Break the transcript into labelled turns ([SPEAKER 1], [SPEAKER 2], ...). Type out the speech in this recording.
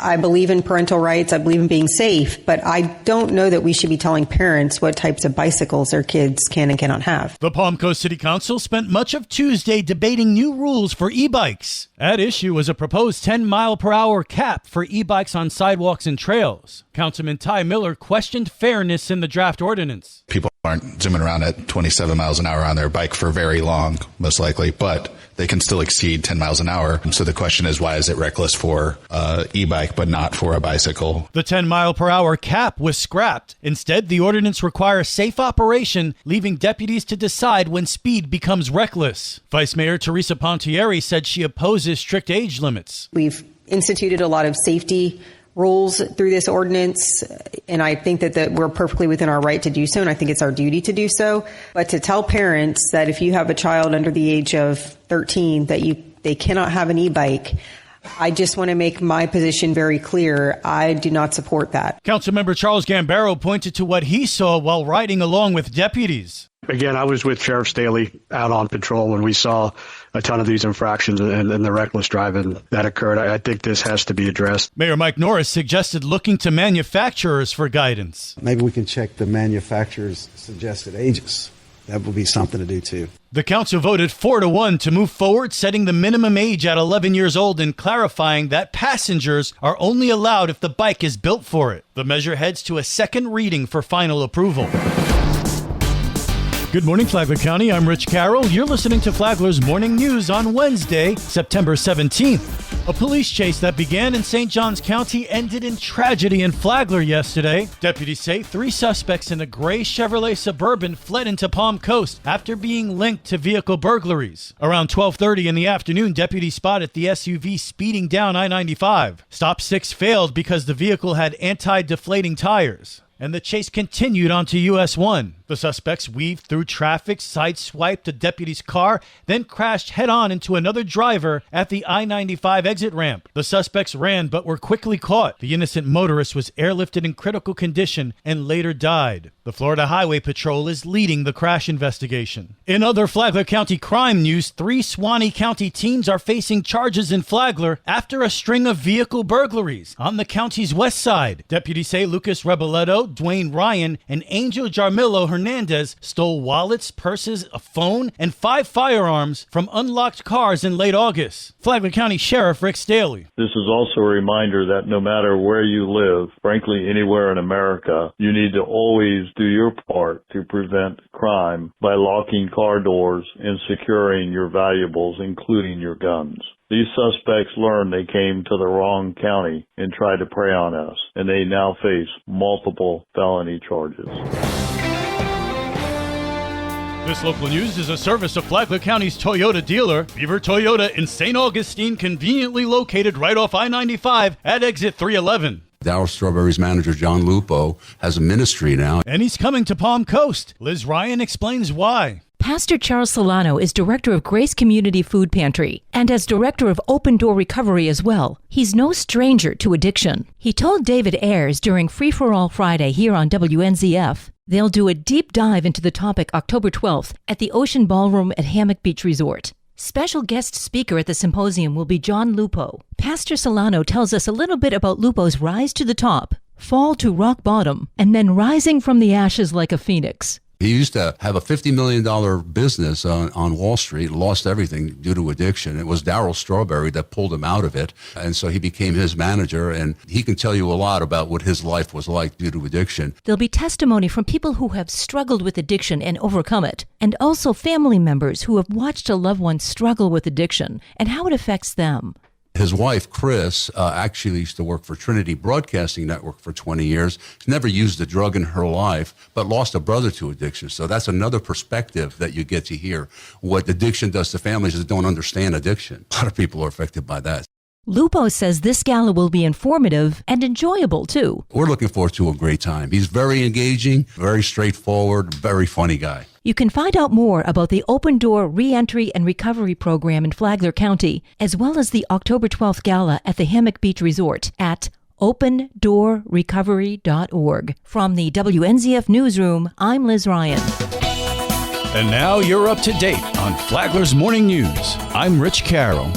[SPEAKER 1] I believe in parental rights. I believe in being safe, but I don't know that we should be telling parents what types of bicycles their kids can and cannot have.
[SPEAKER 2] The Palm Coast City Council spent much of Tuesday debating new rules for e-bikes. At issue was a proposed 10-mile-per-hour cap for e-bikes on sidewalks and trails. Councilman Ty Miller questioned fairness in the draft ordinance.
[SPEAKER 3] People aren't zooming around at 27 miles an hour on their bike for very long, most likely, but they can still exceed 10 miles an hour. So the question is, why is it reckless for e-bike but not for a bicycle?
[SPEAKER 2] The 10-mile-per-hour cap was scrapped. Instead, the ordinance requires safe operation, leaving deputies to decide when speed becomes reckless. Vice Mayor Teresa Pontieri said she opposes strict age limits.
[SPEAKER 1] We've instituted a lot of safety rules through this ordinance, and I think that we're perfectly within our right to do so, and I think it's our duty to do so. But to tell parents that if you have a child under the age of 13 that they cannot have an e-bike, I just want to make my position very clear. I do not support that.
[SPEAKER 2] Councilmember Charles Gambaro pointed to what he saw while riding along with deputies.
[SPEAKER 4] Again, I was with Sheriff Staley out on patrol when we saw a ton of these infractions and the reckless driving that occurred. I think this has to be addressed.
[SPEAKER 2] Mayor Mike Norris suggested looking to manufacturers for guidance.
[SPEAKER 5] Maybe we can check the manufacturer's suggested ages. That would be something to do, too.
[SPEAKER 2] The council voted 4-1 to move forward, setting the minimum age at 11 years old and clarifying that passengers are only allowed if the bike is built for it. The measure heads to a second reading for final approval. Good morning, Flagler County. I'm Rich Carroll. You're listening to Flagler's Morning News on Wednesday, September 17th. A police chase that began in St. Johns County ended in tragedy in Flagler yesterday. Deputies say 3 suspects in a gray Chevrolet Suburban fled into Palm Coast after being linked to vehicle burglaries. Around 12:30 in the afternoon, deputies spotted the SUV speeding down I-95. Stop 6 failed because the vehicle had anti-deflating tires, and the chase continued onto US 1. The suspects weaved through traffic, sideswiped a deputy's car, then crashed head-on into another driver at the I-95 exit ramp. The suspects ran but were quickly caught. The innocent motorist was airlifted in critical condition and later died. The Florida Highway Patrol is leading the crash investigation. In other Flagler County crime news, 3 Suwannee County teens are facing charges in Flagler after a string of vehicle burglaries on the county's west side. Deputies say Lucas Reboletto, Dwayne Ryan, and Angel Jarmillo Hernandez stole wallets, purses, a phone, and 5 firearms from unlocked cars in late August. Flagler County Sheriff Rick Staley.
[SPEAKER 6] This is also a reminder that no matter where you live, frankly anywhere in America, you need to always do your part to prevent crime by locking car doors and securing your valuables, including your guns. These suspects learned they came to the wrong county and tried to prey on us, and they now face multiple felony charges.
[SPEAKER 2] This local news is a service of Flagler County's Toyota dealer, Beaver Toyota in St. Augustine, conveniently located right off I-95 at exit 311.
[SPEAKER 7] Darryl Strawberry's manager, John Lupo, has a ministry now.
[SPEAKER 2] And he's coming to Palm Coast. Liz Ryan explains why.
[SPEAKER 8] Pastor Charles Solano is director of Grace Community Food Pantry and as director of Open Door Recovery as well. He's no stranger to addiction. He told David Ayers during Free for All Friday here on WNZF, they'll do a deep dive into the topic October 12th at the Ocean Ballroom at Hammock Beach Resort. Special guest speaker at the symposium will be John Lupo. Pastor Solano tells us a little bit about Lupo's rise to the top, fall to rock bottom, and then rising from the ashes like a phoenix.
[SPEAKER 7] He used to have a $50 million business on Wall Street, lost everything due to addiction. It was Darryl Strawberry that pulled him out of it, and so he became his manager, and he can tell you a lot about what his life was like due to addiction.
[SPEAKER 8] There'll be testimony from people who have struggled with addiction and overcome it, and also family members who have watched a loved one struggle with addiction and how it affects them.
[SPEAKER 7] His wife, Chris, actually used to work for Trinity Broadcasting Network for 20 years. She's never used a drug in her life, but lost a brother to addiction. So that's another perspective that you get to hear. What addiction does to families that don't understand addiction. A lot of people are affected by that.
[SPEAKER 8] Lupo says this gala will be informative and enjoyable, too.
[SPEAKER 7] We're looking forward to a great time. He's very engaging, very straightforward, very funny guy.
[SPEAKER 8] You can find out more about the Open Door Reentry and Recovery Program in Flagler County, as well as the October 12th Gala at the Hammock Beach Resort at opendoorrecovery.org. From the WNZF Newsroom, I'm Liz Ryan.
[SPEAKER 2] And now you're up to date on Flagler's Morning News. I'm Rich Carroll.